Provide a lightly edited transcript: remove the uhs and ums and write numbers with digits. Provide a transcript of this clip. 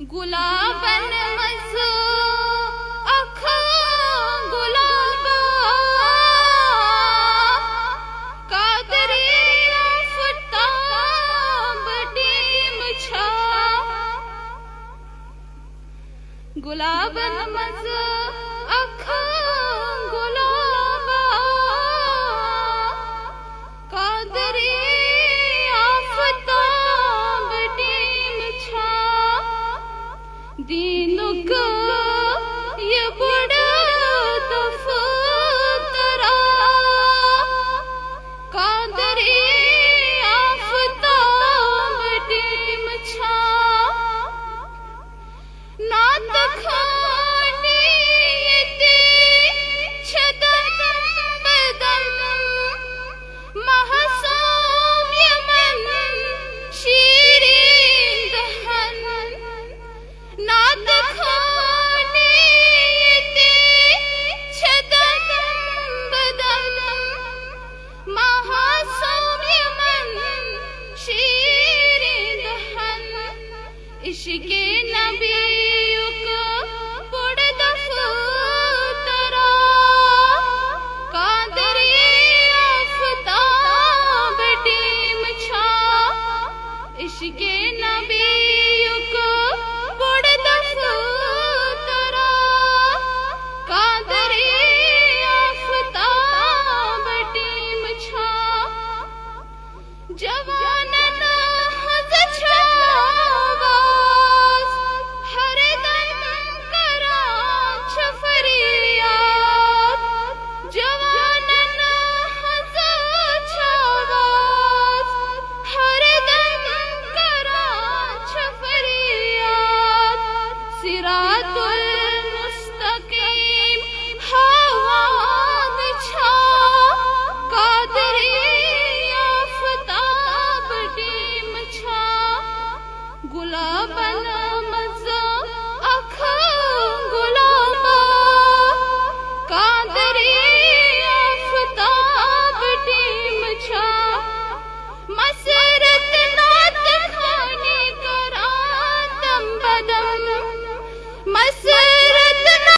गुलाबन मज़ो अख गुलाबा कादरी आफ़ताब डीम छा गुलाबन मज़ो अख गुलाबा कादरी आफ़ताब डीम छा दीनुक ये बड़ा दफ़तरा कादरी आफ़ताब डीम छा नात खानी ते छदम बदम महसूम यमन शीरीन दहन नात खानी ते छदम बदम महसूम यमन शीरीन दहन इश्क़े नबी इश्क़े नबी